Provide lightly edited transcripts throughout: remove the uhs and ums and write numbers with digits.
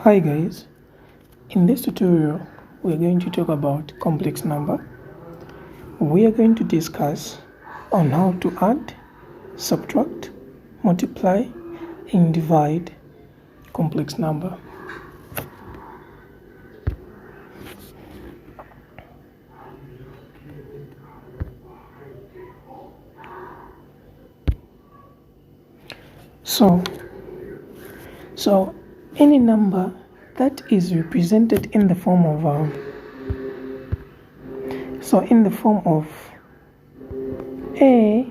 Hi guys, in this tutorial we are going to talk about complex number. We are going to discuss on how to add, subtract, multiply and divide complex number. So any number that is represented in the form of a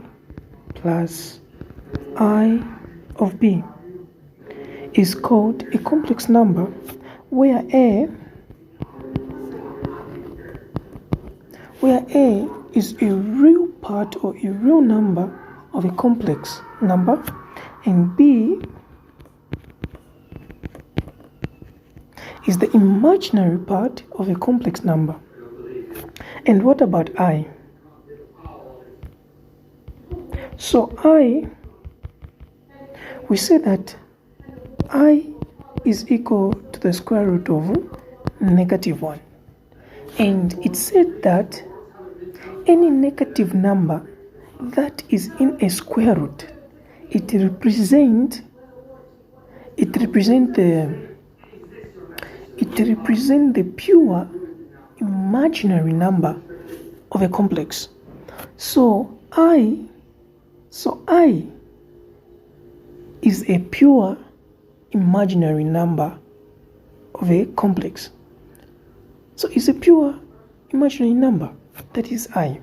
plus I of b is called a complex number, where a is a real part or a real number of a complex number and b is the imaginary part of a complex number. And what about I? So we say that I is equal to the square root of -1. And it said that any negative number that is in a square root, it represents the pure imaginary number of a complex. So I is a pure imaginary number of a complex. So it's a pure imaginary number, that is I.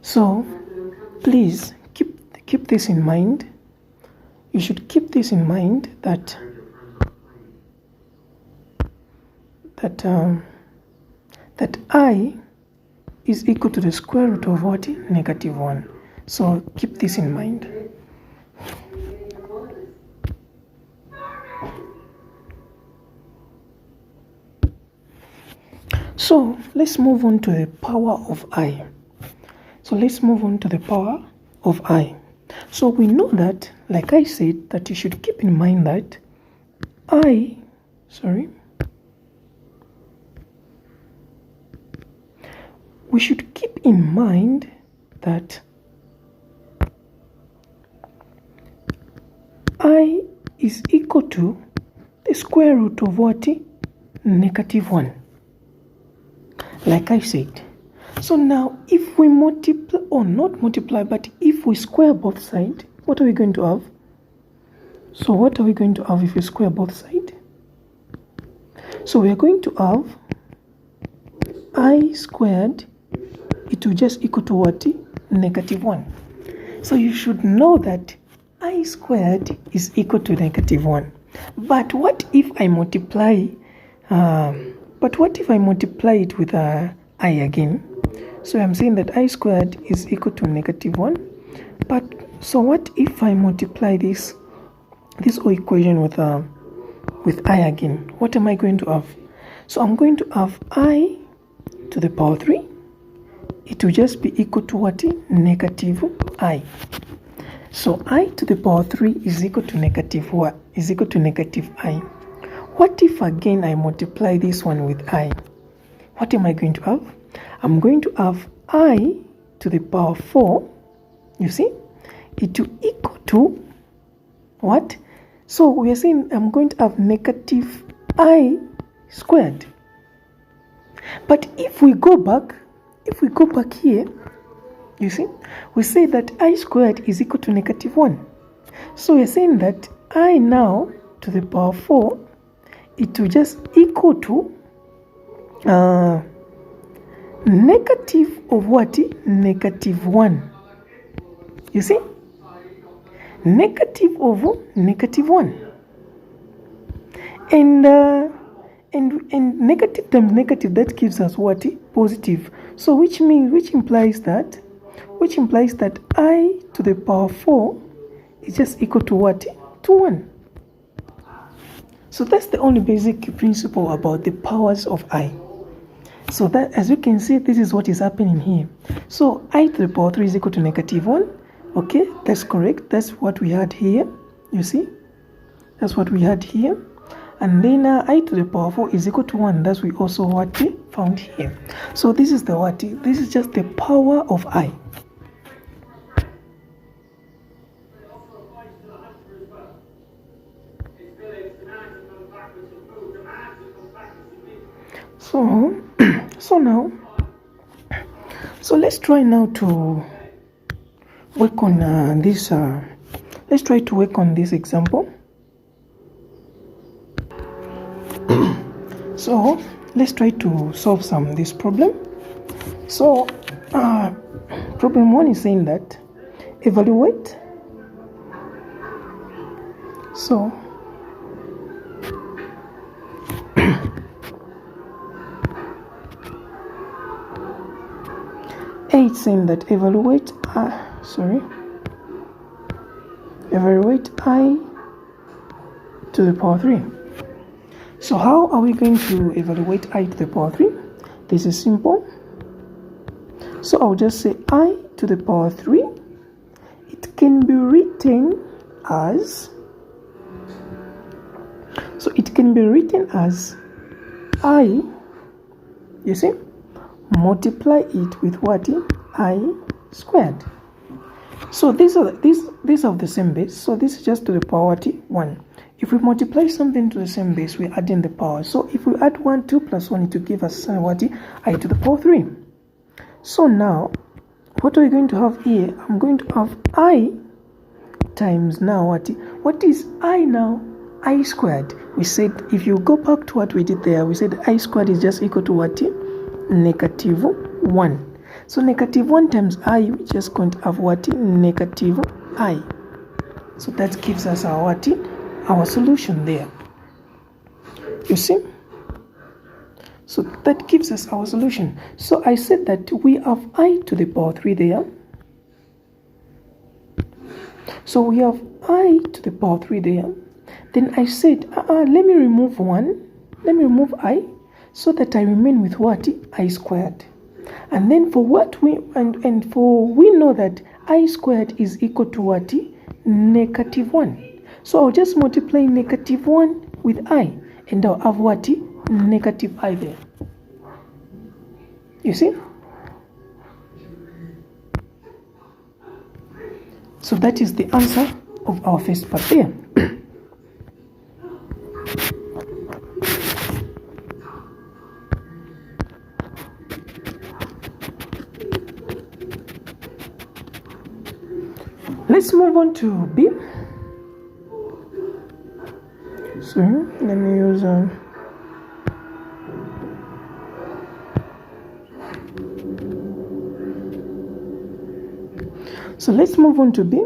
So please keep this in mind. You should keep this in mind that I is equal to the square root of what? -1. So keep this in mind. So let's move on to the power of I. So we know that, like I said, that you should keep in mind that we should keep in mind that I is equal to the square root of what? -1. Like I said. So now if we multiply, or not multiply, but if we square both sides, what are we going to have? So what are we going to have if we square both sides? So we are going to have I squared, it will just equal to what? -1. So you should know that I squared is equal to -1. But what if I multiply it with I again? So I'm saying that I squared is equal to -1. But so what if I multiply this whole equation with I again? What am I going to have? So I'm going to have I to the power 3. It will just be equal to what? -I. So I to the power 3 is equal to -I. What if again I multiply this one with I? What am I going to have? I'm going to have I to the power 4. You see? It will equal to what? So we are saying I'm going to have -I squared. But if we go back here, you see, we say that I squared is equal to -1. So we're saying that I now to the power 4, it will just equal to negative of what? -1. You see? Negative of -1. And negative times negative, that gives us what? Positive. So which implies that I to the power 4 is just equal to what? To 1. So that's the only basic principle about the powers of I. So that, as you can see, this is what is happening here. So I to the power 3 is equal to -1. Okay, that's correct. That's what we had here. You see, that's what we had here. And then I to the power 4 is equal to 1. That's we also what we found here. So this is the what? This is just the power of I. So let's try now to work on this. Let's try to work on this example. So let's try to solve this problem. So problem 1 is saying that evaluate. So A is saying that evaluate I to the power 3. So how are we going to evaluate I to the power 3? This is simple. So I'll just say I to the power 3. It can be written as, so it can be written as I, you see, multiply it with what? I squared. So these are the same base. So this is just to the power 1. If we multiply something to the same base, we add in the power. So if we add 1, 2 plus 1, it will give us what? I to the power 3. So now, what are we going to have here? I'm going to have I times now what? What is I now? I squared. We said, if you go back to what we did there, we said I squared is just equal to what? Negative 1. So negative 1 times I, we just going to have what? Negative I. So that gives us our what? Our solution there. You see? So that gives us our solution. So I said that we have I to the power 3 there. So we have I to the power 3 there. Then I said, let me remove 1. Let me remove I, so that I remain with what? I squared. And then for what we we know that I squared is equal to what? Negative 1. So I'll just multiply negative 1 with I, and I'll have what? Negative I there. You see? So that is the answer of our first part there. Let's move on to B. So let me use so let's move on to B.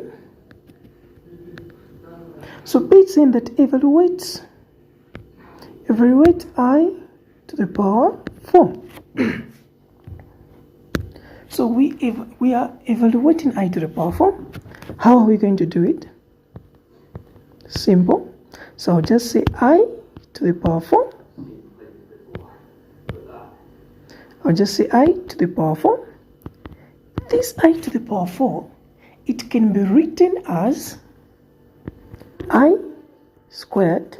So B is saying that evaluate I to the power 4. So we are evaluating I to the power 4. How are we going to do it? Simple. So I'll just say I to the power 4. I'll just say I to the power 4. This I to the power 4, it can be written as I squared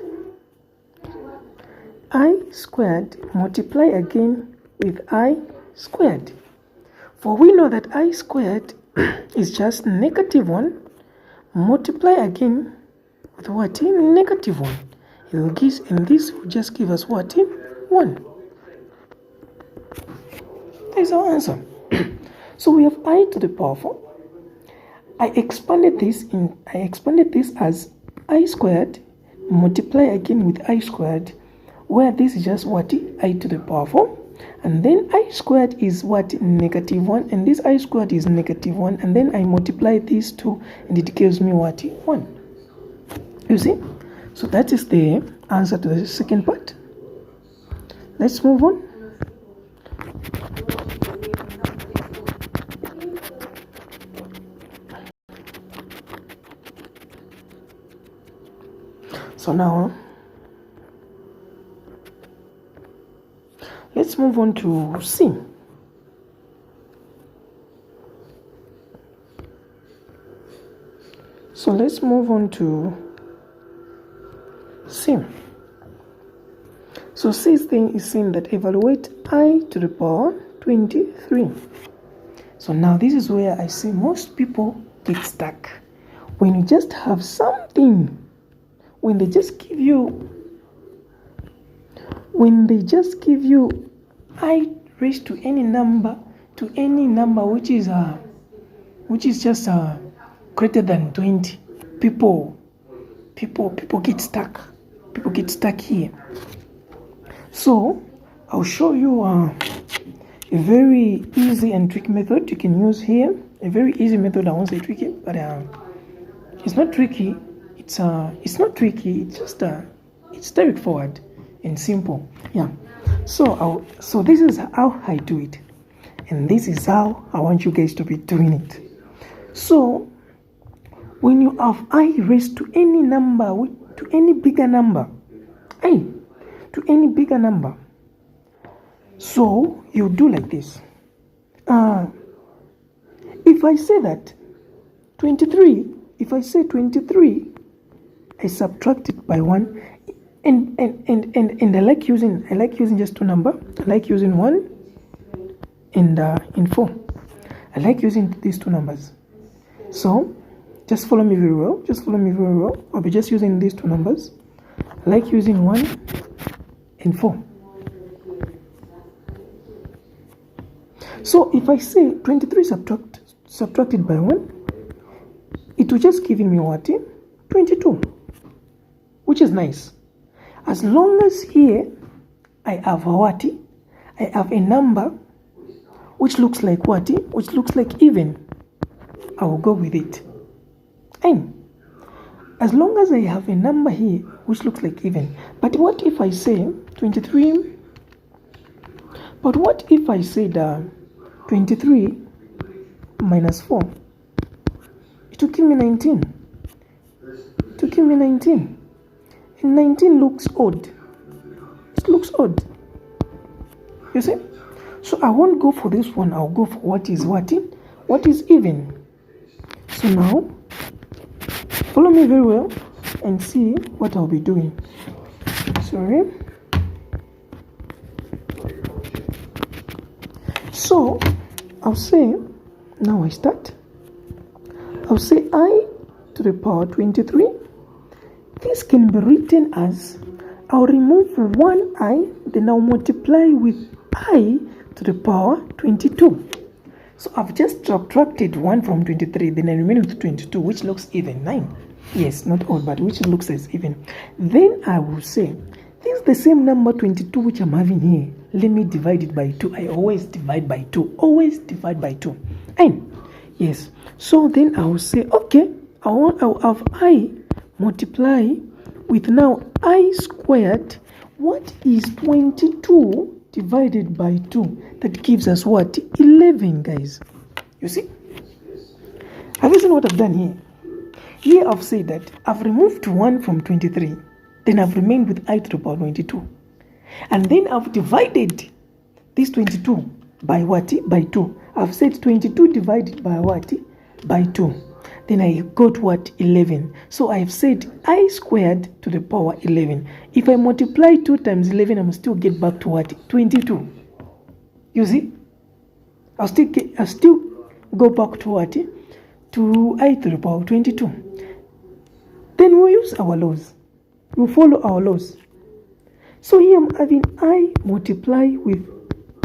multiply again with I squared. For we know that I squared is just negative 1, multiply again with what? Negative 1. And this will just give us what? 1. That is our answer. So we have I to the power 4. I expanded this as I squared multiply again with I squared, where this is just what? I to the power 4. And then I squared is what? Negative 1. And this I squared is negative 1. And then I multiply these two, and it gives me what? 1. You see? So that is the answer to the second part. Let's move on. So now, let's move on to C. So let's move on to C. So C's thing is saying that evaluate I to the power 23. So now this is where I see most people get stuck. When you just have something, when they just give you I raised to any number which is just greater than 20, people get stuck. People get stuck here. So I'll show you a very easy and tricky method you can use here. A very easy method. I won't say tricky, but it's not tricky. It's not tricky. It's just it's straightforward and simple. Yeah. So this is how I do it, and this is how I want you guys to be doing it. So when you have I raised to any number, to any bigger number, to any bigger number, so you do like this. If I say that 23, if I say 23, I subtract it by 1, and I like using just two numbers. I like using 1 and 4. I like using these two numbers. So just follow me very well. I'll be just using these two numbers. I like using 1 and 4. So if I say 23 subtracted by 1, it will just give me what? 22, which is nice. As long as here I have a what? I have a number which looks like what? Which looks like even. I will go with it. And as long as I have a number here which looks like even. But what if I say 23? But what if I say 23 minus 4? It will give me 19. It will give me 19. And 19 looks odd. It looks odd. You see? So I won't go for this one. I'll go for what is even. So now, follow me very well and see what I'll be doing. Sorry. So I'll say, now I start. I'll say I to the power 23. This can be written as, I'll remove one I, then I'll multiply with I to the power 22. So I've just subtracted 1 from 23, then I remain with 22, which looks even. 9. Yes, not odd, but which looks as even. Then I will say, this is the same number 22 which I'm having here. Let me divide it by 2. I always divide by 2. Always divide by 2. And yes, so then I will say, okay, I'll have I multiply with now I squared. What is 22 divided by 2? That gives us what? 11, guys. You see? Have you seen what I've done here? Here I've said that I've removed 1 from 23. Then I've remained with I to the power 22. And then I've divided this 22 by what? By 2. I've said 22 divided by what? By 2. Then I got what? 11. So I've said I squared to the power 11. If I multiply 2 times 11, I must still get back to what? 22. You see? I'll still go back to what? To I to the power 22. Then we'll use our laws. We'll follow our laws. So here I'm having I multiply with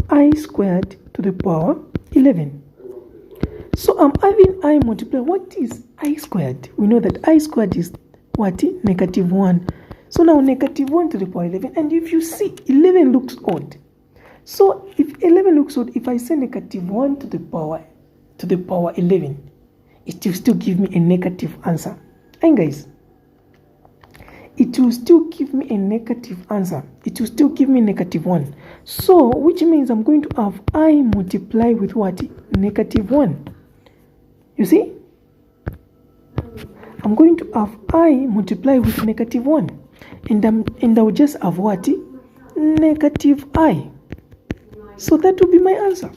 I squared to the power 11. So I'm having I multiply. What is I squared? We know that I squared is what? Negative 1. So now negative 1 to the power 11. And if you see, 11 looks odd. So if 11 looks odd, if I say negative 1 to the power 11, it will still give me a negative answer. And guys, it will still give me a negative answer. It will still give me negative 1. So, which means I'm going to have I multiply with what? Negative 1. You see? I'm going to have I multiply with negative 1. And I'll just have what? Negative I. So that will be my answer.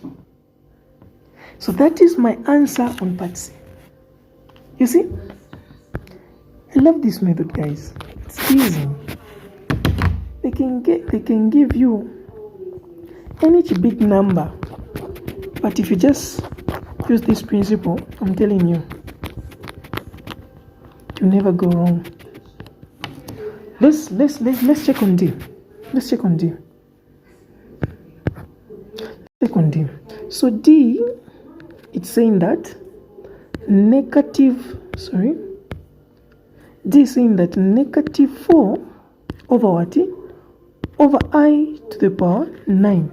So that is my answer on part C. You see? love this method, guys. It's easy. They can give you any big number, but if you just use this principle, I'm telling you, you'll never go wrong. Let's check on D. Let's check on D. Check on D. So D, it's saying that D is saying that negative 4 over what? Over I to the power 9.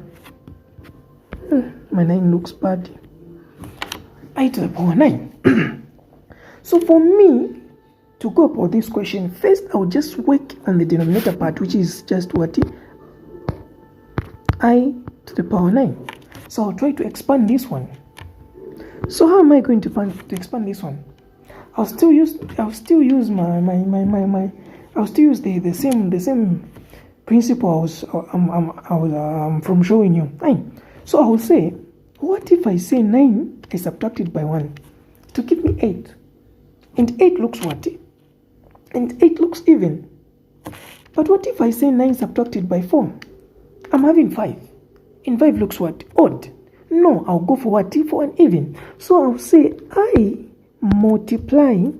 My 9 looks bad. I to the power 9. So for me to go about this question, first I'll just work on the denominator part, which is just what? I to the power 9. So I'll try to expand this one. So how am I going to expand this one? I'll still use the same principle I was from showing you. Fine. So I will say, what if I say 9 is subtracted by 1 to give me 8? And 8 looks what? And 8 looks even. But what if I say 9 subtracted by 4? I'm having 5. And 5 looks what? Odd. No, I'll go for what? For an even. So I'll say I multiply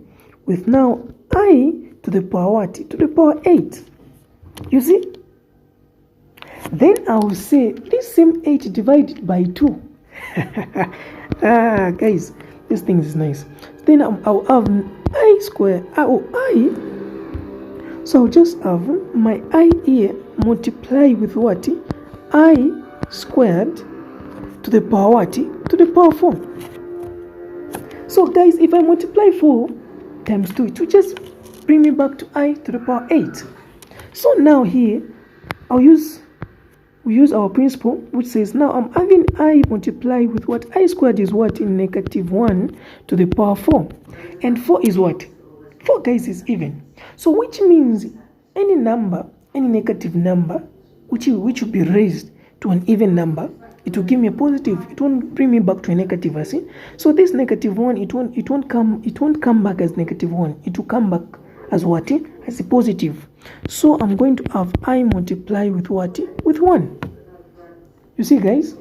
with now I to the power what? To the power 8. You see? Then I will say this same 8 divided by 2. Guys, this thing is nice. Then I'll have I square. So I'll just have my I here multiply with what? I squared to the power what? To the power 4. So guys, if I multiply 4 times 2, it will just bring me back to I to the power 8. So now here, we use our principle, which says now I'm having I multiply with what? I squared is what? In negative 1 to the power 4. And 4 is what? 4, guys, is even. So which means any number, any negative number, which will be raised to an even number, it will give me a positive. It won't bring me back to a negative, I see. So this negative 1, it won't come back as negative 1. It will come back as what? As a positive. So I'm going to have I multiply with what? With 1. You see, guys?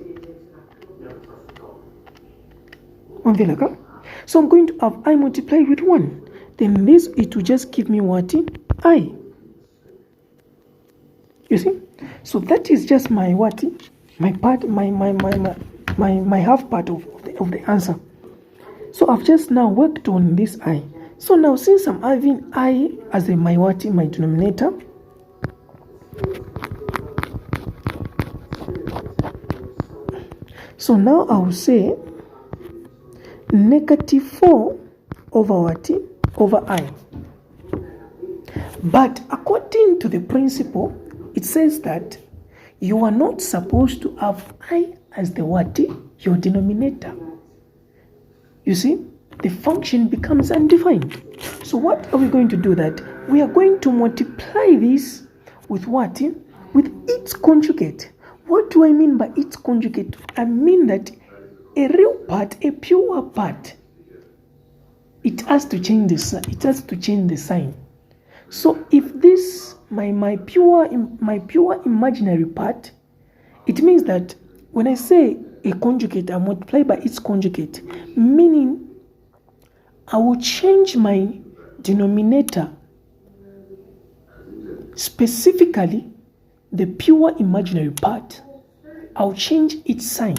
So I'm going to have I multiply with 1. Then this, it will just give me what? I. You see? So that is just my what? My part, my half part of the answer. So I've just now worked on this I. So now since I'm having I as my what? My denominator, so now I will say negative 4 over what? Over I. But according to the principle, it says that you are not supposed to have I as the what? Your denominator. You see, the function becomes undefined. So what are we going to do that? We are going to multiply this with what? With its conjugate. What do I mean by its conjugate? I mean that a real part, a pure part, it has to change the sign. So if this my pure imaginary part, it means that when I say a conjugate, I multiply by its conjugate, meaning I will change my denominator, specifically the pure imaginary part. I'll change its sign.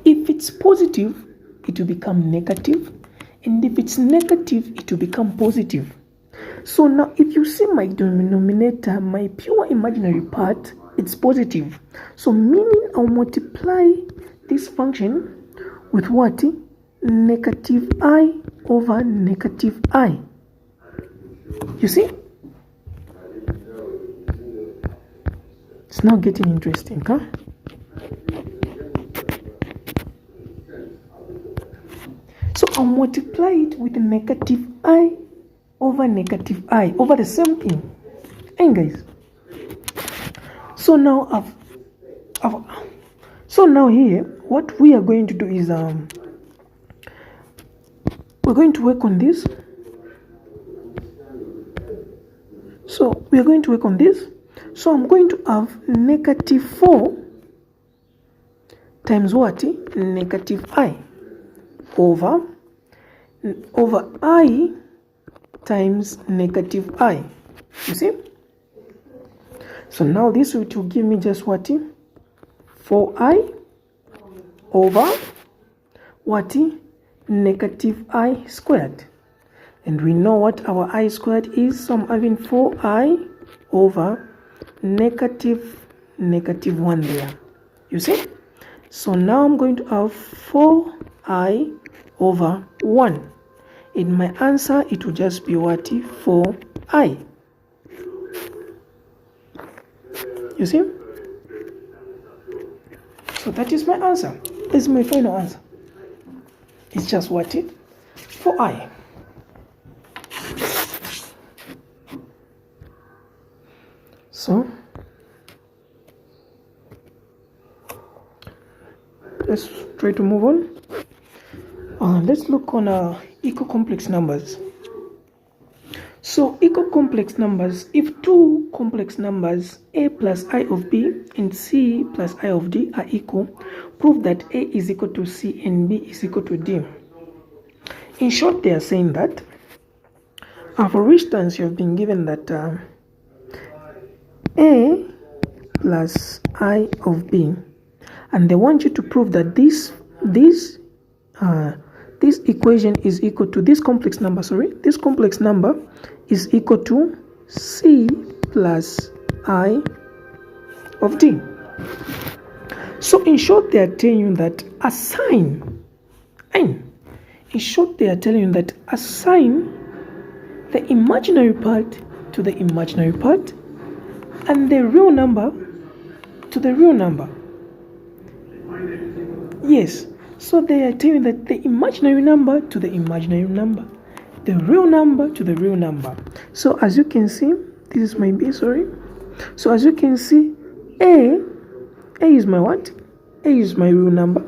If it's positive, it will become negative, and if it's negative, it will become positive. So now if you see my denominator, my pure imaginary part, it's positive. So meaning I'll multiply this function with what? Negative I over negative I. You see? It's now getting interesting, huh? So I'll multiply it with negative I over negative I over the same thing. And guys, so now so now here what we are going to do is we're going to work on this. So we are going to work on this. So I'm going to have negative 4 times what? Negative I over I times negative I. You see? So now this will give me just what? 4I over what? Negative I squared. And we know what our I squared is. So I'm having 4I over negative 1 there. You see? So now I'm going to have 4I over 1. In my answer, it will just be what? 4I. You see? So that is my answer. This is my final answer. It's just what? 4I. So let's try to move on. Let's look on equal complex numbers. So equal complex numbers, if two complex numbers a plus I of b and c plus I of d are equal, prove that a is equal to c and b is equal to d. In short, they are saying that, for instance, you have been given that a plus I of b, and they want you to prove that this equation is equal to this complex number. This complex number is equal to c plus I of d. So in short, they are telling you that assign the imaginary part to the imaginary part and the real number to the real number. Yes, so they are telling that the imaginary number to the imaginary number, the real number to the real number. So as you can see, this is my b, So as you can see, a is my what? A is my real number.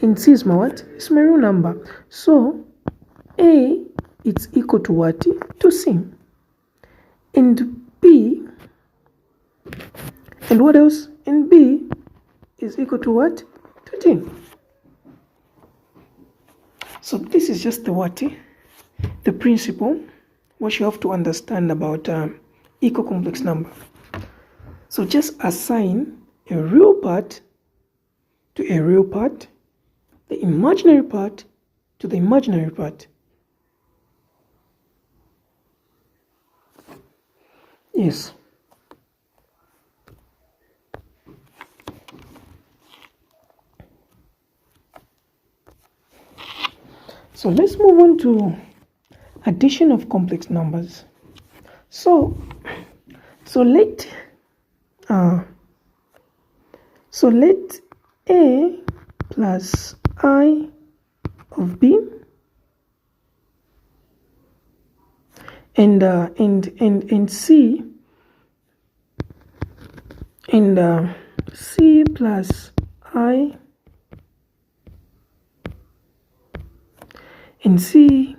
And c is my what? It's my real number. So a is equal to what? To c. And b, and what else? And b is equal to what? To d. So this is just the what? The principle what you have to understand about equal complex number. So just assign a real part to a real part, the imaginary part to the imaginary part. Yes. So let's move on to addition of complex numbers. So let a plus I of b and c and c plus I and c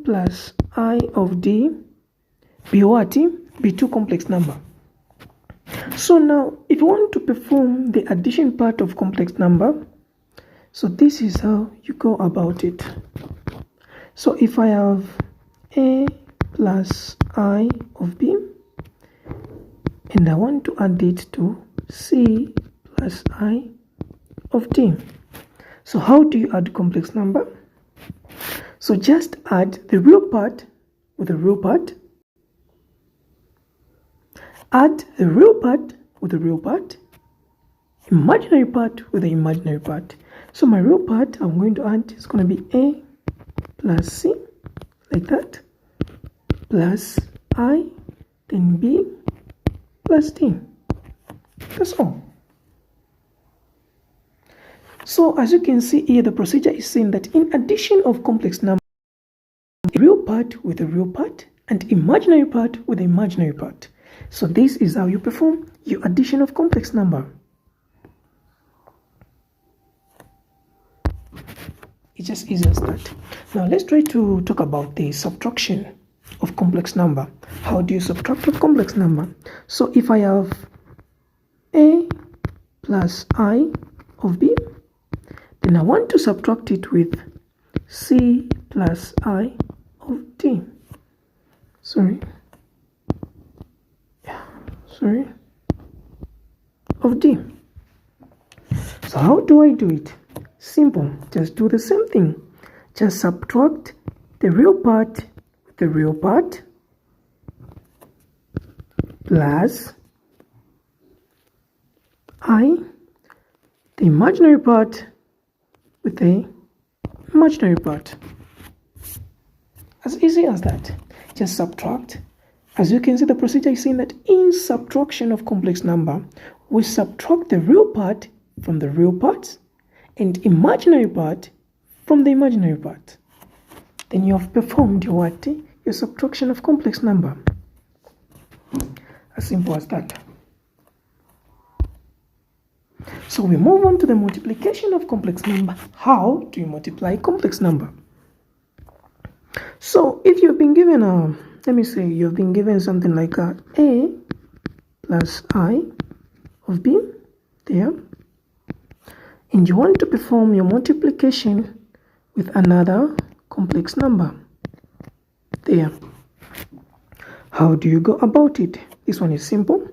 plus I of d be what? Be two complex number. So now if you want to perform the addition part of complex number, so this is how you go about it. So if I have a plus I of b and I want to add it to c plus I of d. So how do you add complex number? So just add the real part with the real part. Add the real part with the real part. Imaginary part with the imaginary part. So my real part I'm going to add is going to be a plus c, like that, plus I, then b, plus d. That's all. So as you can see here, the procedure is saying that in addition of complex number, a real part with a real part and imaginary part with the imaginary part. So this is how you perform your addition of complex number. It's just easy as that. Now let's try to talk about the subtraction of complex number. How do you subtract a complex number? So if I have a plus I of b, then I want to subtract it with c plus I of d. Of d. So how do I do it? Simple. Just do the same thing. Just subtract the real part with the real part plus I, the imaginary part with the imaginary part. As easy as that. Just subtract. As you can see, the procedure is saying that in subtraction of complex number, we subtract the real part from the real part and imaginary part from the imaginary part. Then you have performed your what? Your subtraction of complex number. As simple as that. So we move on to the multiplication of complex number. How do you multiply complex number? So if you've been given let me say you've been given something like a plus I of b there, and you want to perform your multiplication with another complex number there. How do you go about it? This one is simple.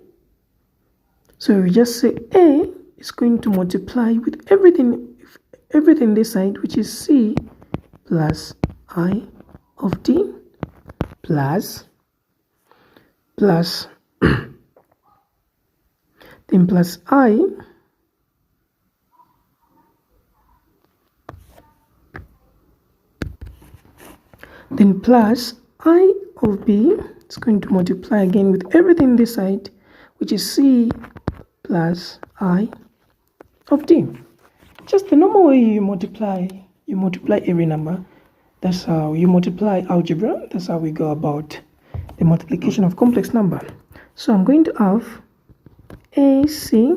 So you just say a is going to multiply with everything this side, which is c plus I of d plus then plus I then plus I of b. It's going to multiply again with everything this side, which is c plus I of d. Just the normal way you multiply every number. That's how you multiply algebra. That's how we go about the multiplication of complex number. So I'm going to have AC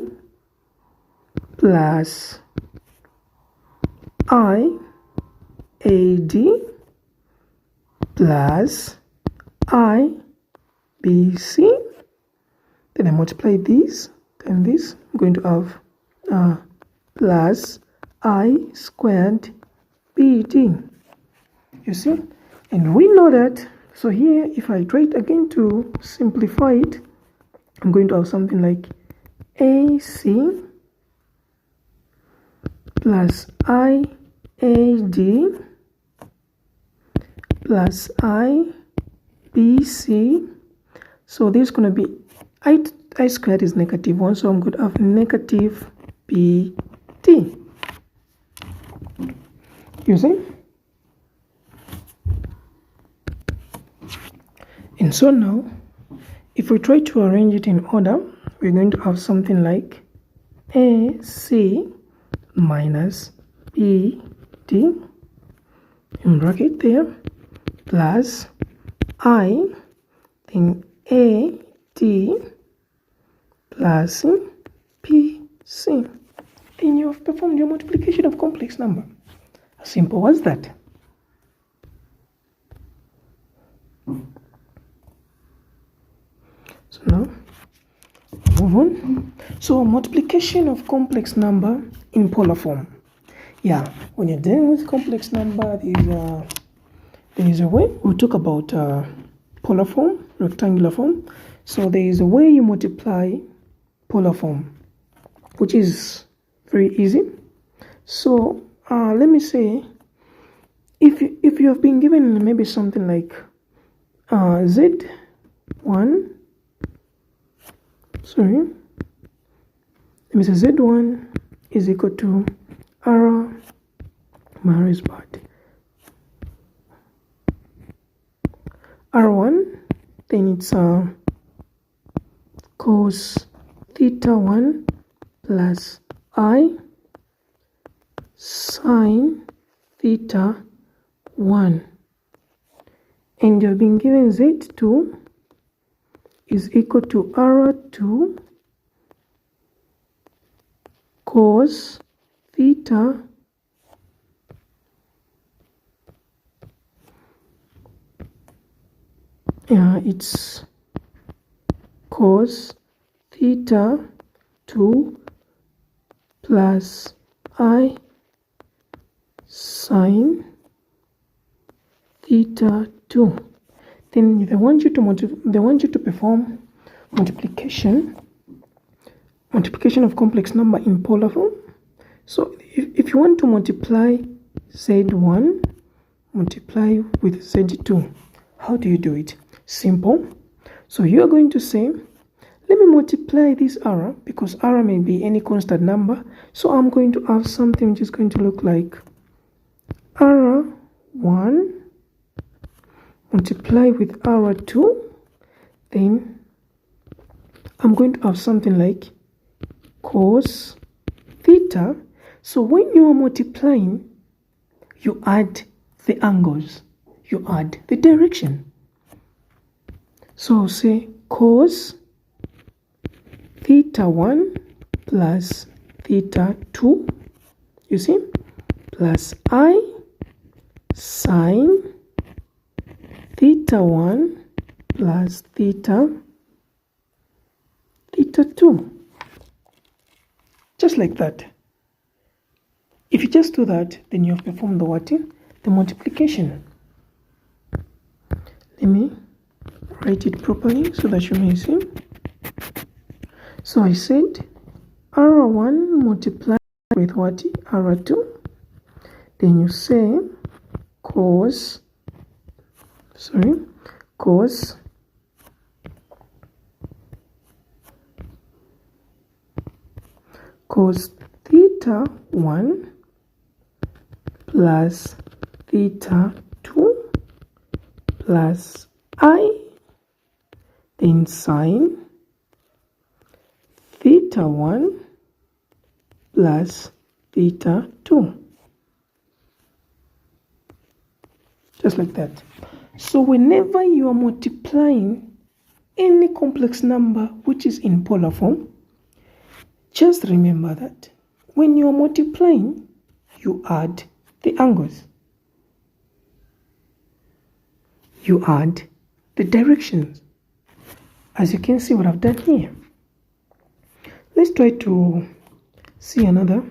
plus IAD plus IBC. Then I multiply this and this. I'm going to have plus I squared BD. You see? And we know that. So here, if I try it again to simplify it, I'm going to have something like AC plus IAD plus IBC. So this is going to be I squared is -1, so I'm going to have negative BD. You see? And so now, if we try to arrange it in order, we're going to have something like AC minus BD in bracket there plus I, then AD plus PC. Then you have performed your multiplication of complex number. As simple as that. So now, move on. So multiplication of complex number in polar form. Yeah, when you're dealing with complex number, there is a way. We'll talk about polar form, rectangular form. So there is a way you multiply polar form, which is very easy. So let me say, if you have been given maybe something like Z1. Let me say Z1 is equal to R minus part R1, then it's cos theta 1 plus I sine theta 1, and you've been given Z2 is equal to R2 cos theta it's cos theta 2 plus I sine theta 2. Then they want you to perform multiplication of complex number in polar form. So if you want to multiply z1 multiply with z2, how do you do it? Simple. So you are going to say, let me multiply this r, because r may be any constant number. So I'm going to have something which is going to look like r1 multiply with r2. Then I'm going to have something like cos theta. So when you are multiplying, you add the angles, you add the direction. So say cos theta 1 plus theta 2, you see, plus I sine theta 1 plus theta 2. Just like that. If you just do that, then you have performed the what? The multiplication. Let me write it properly so that you may see. So I said r1 multiplied with what? r2. Then you say cos theta 1 plus theta 2 plus I, then sine theta 1 plus theta 2. Just like that. So whenever you are multiplying any complex number which is in polar form, just remember that when you are multiplying, you add the angles, you add the directions. As you can see what I've done here. Let's try to see another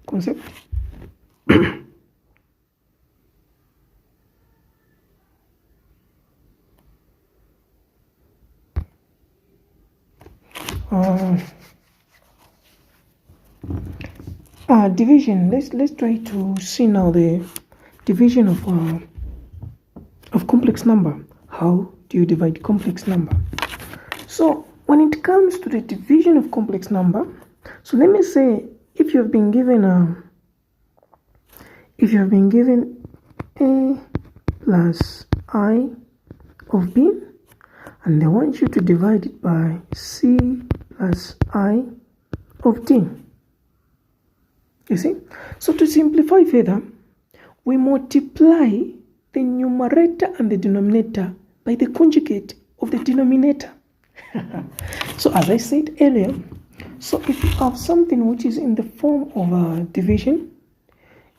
concept. Division. Let's try to see now the division of complex number. How do you divide complex number? So when it comes to the division of complex number, so let me say if you have been given a plus I of b, and they want you to divide it by c plus I of d. You see? So to simplify further, we multiply the numerator and the denominator by the conjugate of the denominator. So as I said earlier, so if you have something which is in the form of a division,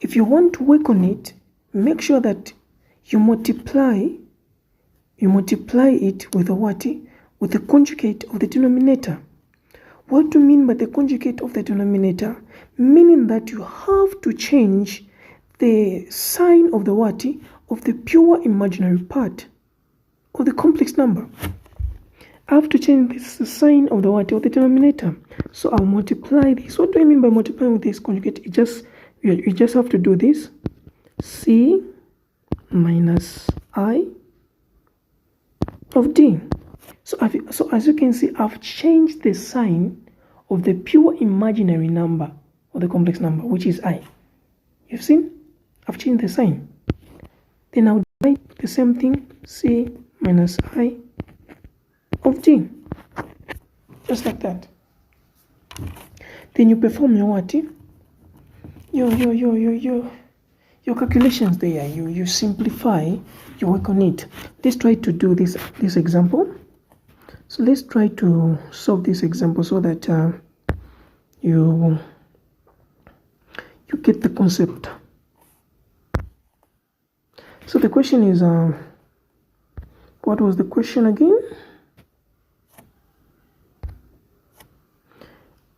if you want to work on it, make sure that you multiply it with a what? With the conjugate of the denominator. What do you mean by the conjugate of the denominator? Meaning that you have to change the sign of the what? Of the pure imaginary part of the complex number. I have to change this sign of the what? Of the denominator. So I'll multiply this. What do I mean by multiplying with this conjugate? You just have to do this. C minus I of D. So as you can see, I've changed the sign of the pure imaginary number of the complex number, which is I. You've seen? I've changed the sign. Then I'll divide the same thing, C minus I of D. Just like that. Then you perform your what? Your calculations there. You simplify, you work on it. Let's try to do this example. So let's try to solve this example so that you get the concept. So the question is What was the question again?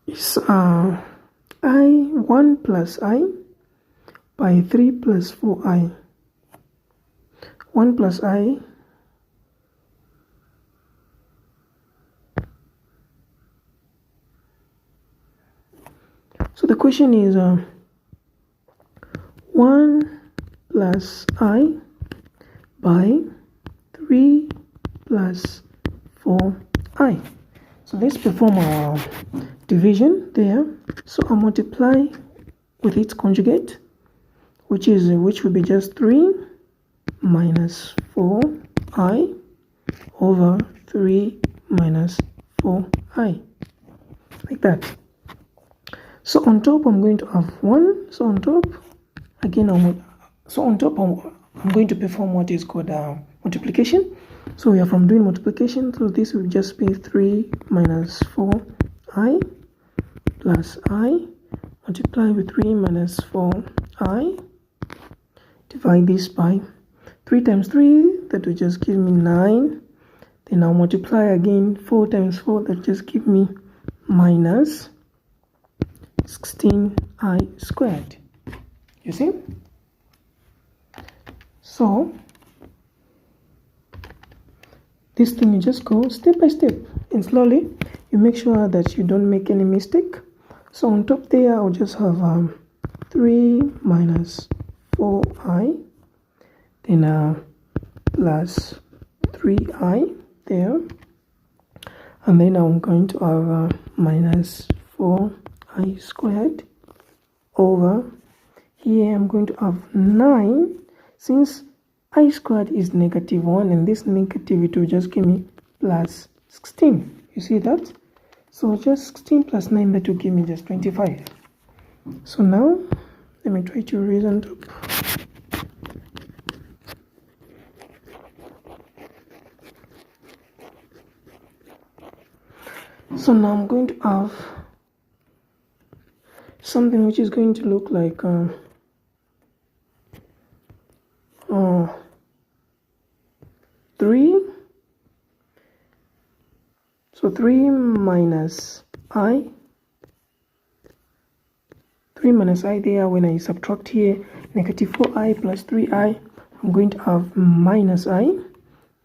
It's I1 plus I by 3 plus 4i. 1 plus I so the question is 1 plus I by 3 plus 4i. So let's perform our division there. So I'll multiply with its conjugate, which will be just 3 minus 4i over 3 minus 4i, like that. So on top I'm going to have 1. So on top again I'm going to perform what is called multiplication. So we are from doing multiplication, so this will just be 3 minus 4i plus I multiply with 3 minus 4i, divide this by 3 times 3, that will just give me 9. Then I'll multiply again 4 times 4, that will just give me minus 16i squared. You see? So this thing, you just go step by step and slowly you make sure that you don't make any mistake. So on top there I'll just have 3 minus 4i, then plus 3i there, and then I'm going to have minus 4i squared over here. I'm going to have 9, since I squared is -1 and this negative, it will just give me plus 16. You see that? So just 16 plus 9, that will give me just 25. So now let me try to raise on top. So now I'm going to have something which is going to look like 3. So 3 minus I there, when I subtract here negative 4i plus 3i, I'm going to have minus I.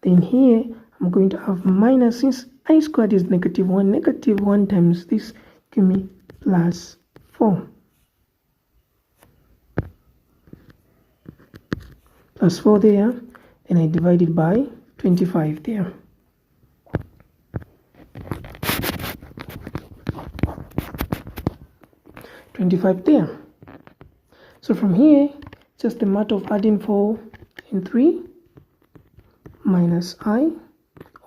Then here I'm going to have minus, since I squared is -1, -1 times this give me plus 4. Plus 4 there, and I divide it by 25 there. There. So from here, just the matter of adding 4 and 3 minus I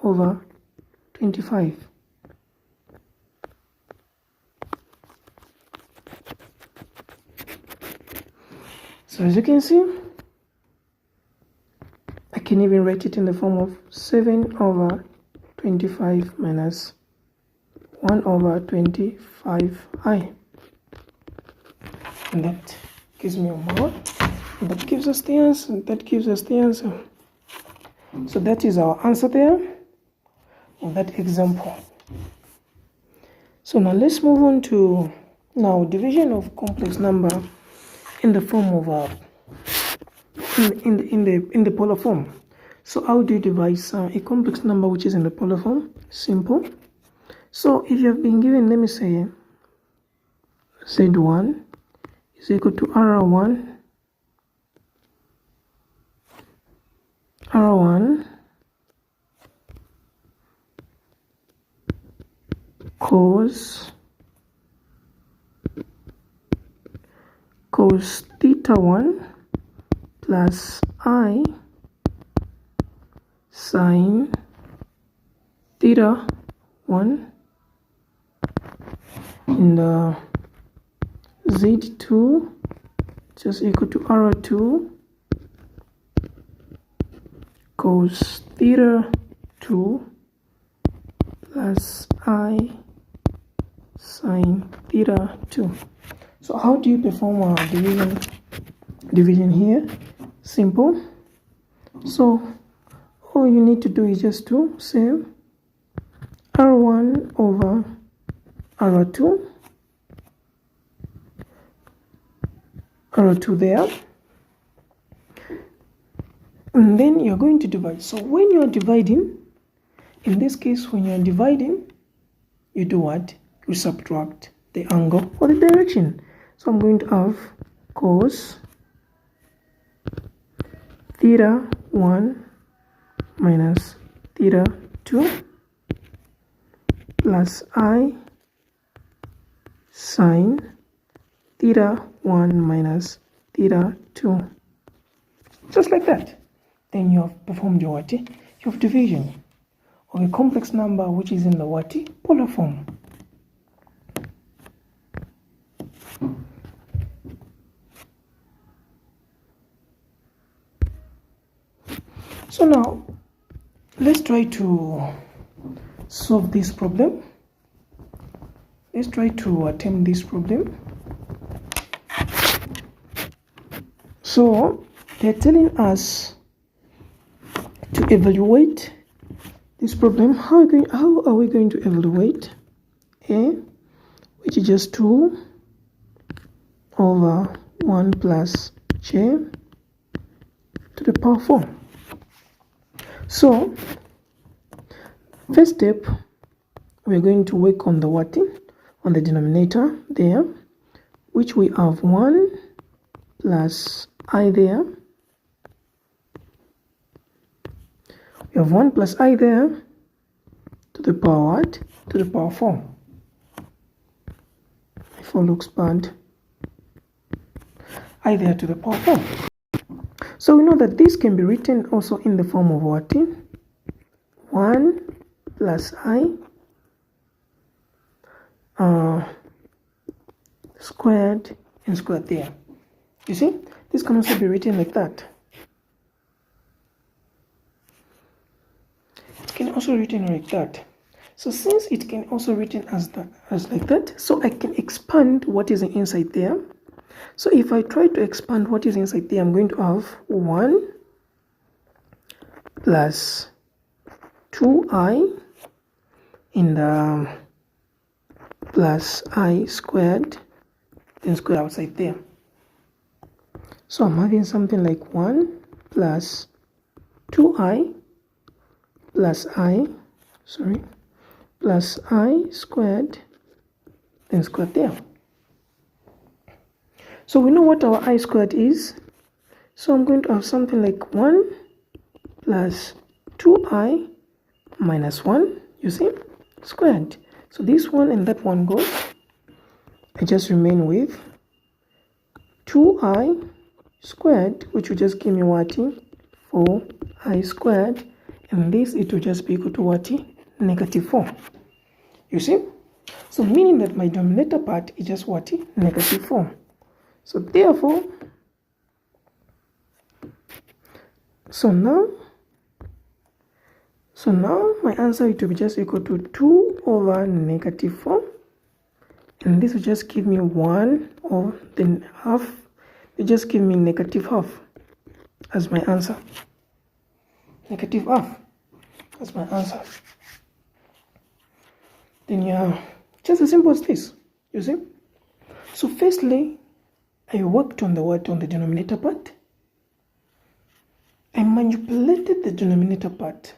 over 25. So as you can see, I can even write it in the form of 7 over 25 minus 1 over 25i. And that gives me a more. That gives us the answer. So that is our answer there in that example. So now let's move on to division of complex number in the form of in the polar form. So how do you divide a complex number which is in the polar form? Simple. So if you have been given, let me say Z1 is equal to R1 cos theta 1 plus I sine theta 1, and Z2 just equal to R2 cos theta 2 plus I sine theta 2. So how do you perform our division here? Simple. So all you need to do is just to say R1 over R2 there, and then you're going to divide. So when you're dividing, in this case, when you're dividing, you do what? You subtract the angle or the direction. So I'm going to have cos theta 1 minus theta 2 plus I sine theta 1 minus theta 2. Just like that. Then you have performed your what? Your division of a complex number which is in the what? Polar form. So now let's try to solve this problem. Let's try to attempt this problem. So they're telling us to evaluate this problem. How are we going to evaluate A, which is just 2 over 1 plus j to the power 4. So first step, we're going to work on the what? On the denominator there, which we have 1 plus I there. We have 1 plus I there to the power what? To the power 4. 4 looks bad. I there to the power 4. So we know that this can be written also in the form of what? 1 plus I squared and squared there. You see, this can also be written like that. It can also be written like that. So since it can also be written as like that, so I can expand what is inside there. So if I try to expand what is inside there, I'm going to have 1 plus 2I in the plus I squared, then square outside there. So I'm having something like 1 plus 2I plus plus I squared, then squared there. So we know what our I squared is. So I'm going to have something like 1 plus 2I minus 1, you see, squared. So this one and that one goes. I just remain with 2I squared, which will just give me what? 4I squared. And this, it will just be equal to what? Negative 4. You see? So meaning that my denominator part is just what? Negative 4. So therefore, so now my answer it will be just equal to 2 over negative 4. And this will just give me 1 or then half. It just give me negative half as my answer. Negative half as my answer. Then yeah, just as simple as this, you see. So firstly, I worked on the what? On the denominator part. I manipulated the denominator part.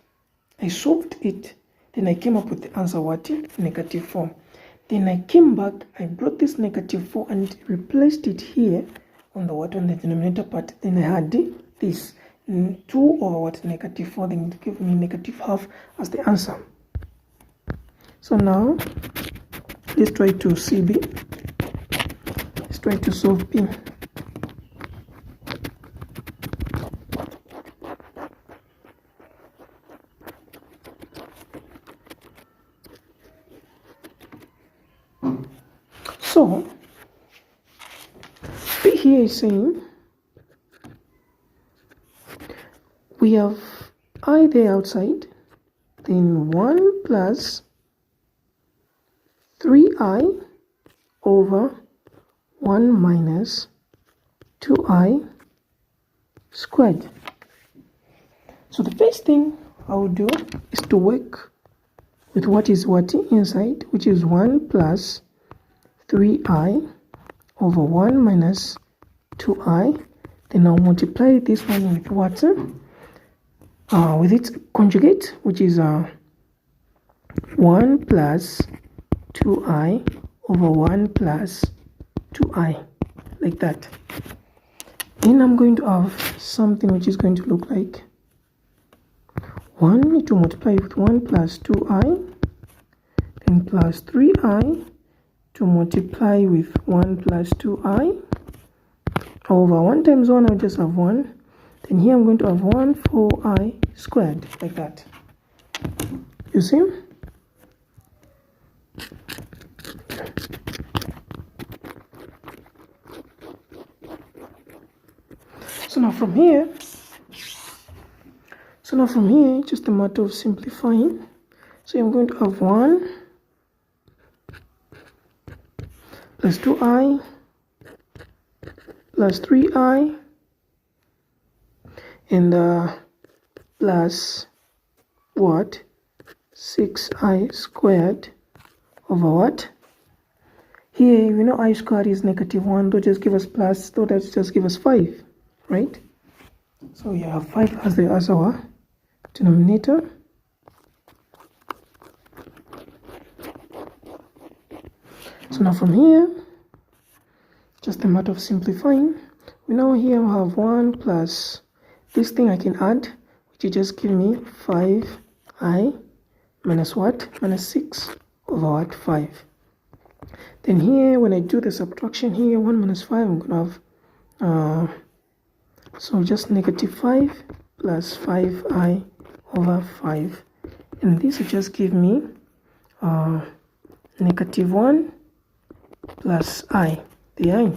I solved it. Then I came up with the answer what? Negative 4. Then I came back, I brought this negative 4 and replaced it here on the what? On the denominator part. Then I had this 2 over what? Negative 4. Then it gave me negative half as the answer. So now let's try to see B. Let's try to solve B. So B here is saying we have I there outside, then 1 plus 3I over 1 minus 2I squared. So the first thing I will do is to work with what is what inside, which is 1 plus 3i over 1 minus 2i. Then I'll multiply this one with what? With its conjugate, which is 1 plus 2i over 1 plus 2i, like that. Then I'm going to have something which is going to look like 1 to multiply with 1 plus 2i, then plus 3i to multiply with 1 plus 2i over 1 times 1, I'll just have 1. Then here I'm going to have 1 4i squared, like that. You see? So now from here, just a matter of simplifying. So I'm going to have 1 plus 2i plus 3i and plus what? 6i squared over what? Here, we know I squared is -1, don't just give us plus, so that just give us 5, right? So you have 5 as our denominator. So now from here, just a matter of simplifying, we now here have 1 plus this thing I can add, which will just give me 5i minus what? Minus 6 over what? 5. Then here, when I do the subtraction here, 1 minus 5, I'm going to have, so just -5 plus 5i over 5. And this will just give me -1 plus i, the I.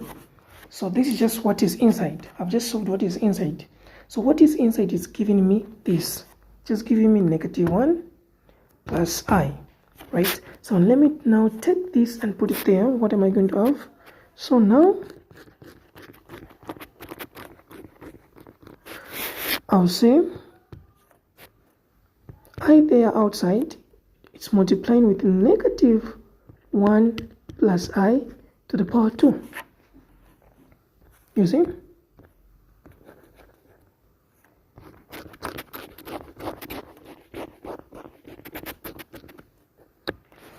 So this is just what is inside. I've just solved what is inside. So what is inside is giving me this. Just giving me -1 plus I, right? So let me now take this and put it there. What am I going to have? So now I'll say I there outside, it's multiplying with -1 plus I to the power 2. You see?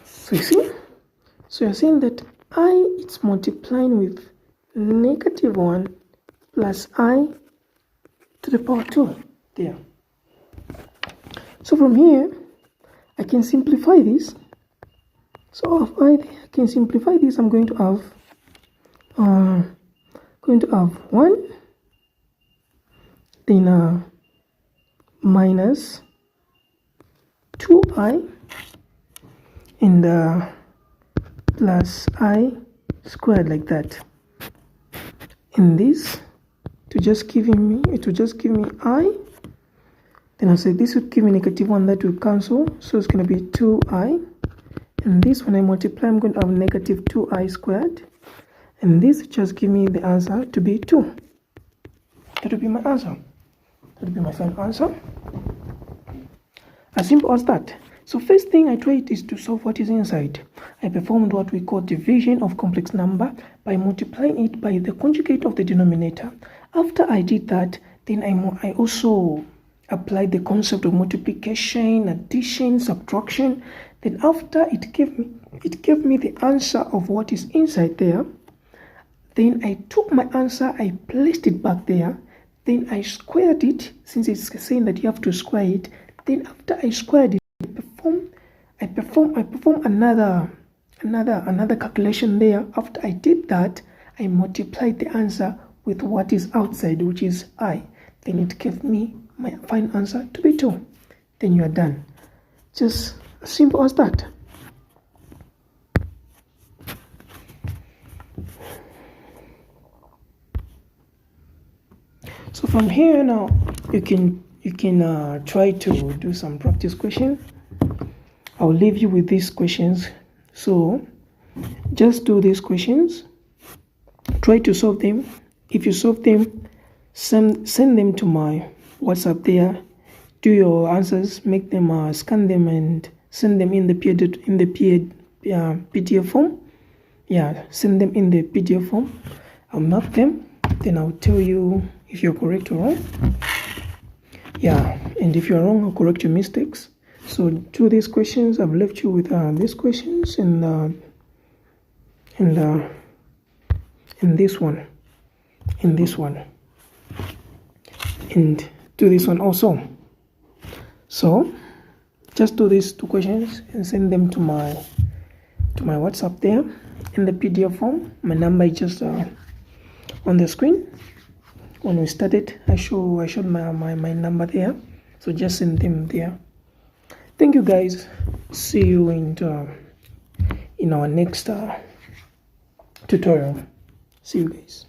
So you see? So you're saying that I, it's multiplying with -1 plus I to the power 2 there. So from here, I can simplify this. So if I can simplify this, I'm going to have 1, then minus 2i and plus I squared, like that. And this to just give me I. Then I'll say this would give me -1, that will cancel, so it's going to be 2i. And this, when I multiply, I'm going to have -2i squared. And this just give me the answer to be 2. That would be my answer. That would be my final answer. As simple as that. So first thing I tried is to solve what is inside. I performed what we call division of complex number by multiplying it by the conjugate of the denominator. After I did that, then I also applied the concept of multiplication, addition, subtraction. Then after it gave me the answer of what is inside there. Then I took my answer, I placed it back there. Then I squared it, since it's saying that you have to square it. Then after I squared it, I perform another calculation there. After I did that, I multiplied the answer with what is outside, which is I. Then it gave me my final answer to be 2. Then you are done. Just as simple as that. So from here now, you can try to do some practice question. I'll leave you with these questions. So just do these questions. Try to solve them. If you solve them, send them to my WhatsApp there. do your answers, make them, scan them and send them in the PDF form. Yeah, send them in the PDF form. I'll mark them, then I'll tell you if you're correct or wrong. Yeah, and if you're wrong, I'll correct your mistakes. So to these questions, I've left you with these questions and this one, and this one, and do this one also. So just do these 2 questions and send them to my WhatsApp there in the PDF form. My number is just on the screen. When we started, I showed my number there, so just send them there. Thank you guys. See you in our next tutorial. See you guys.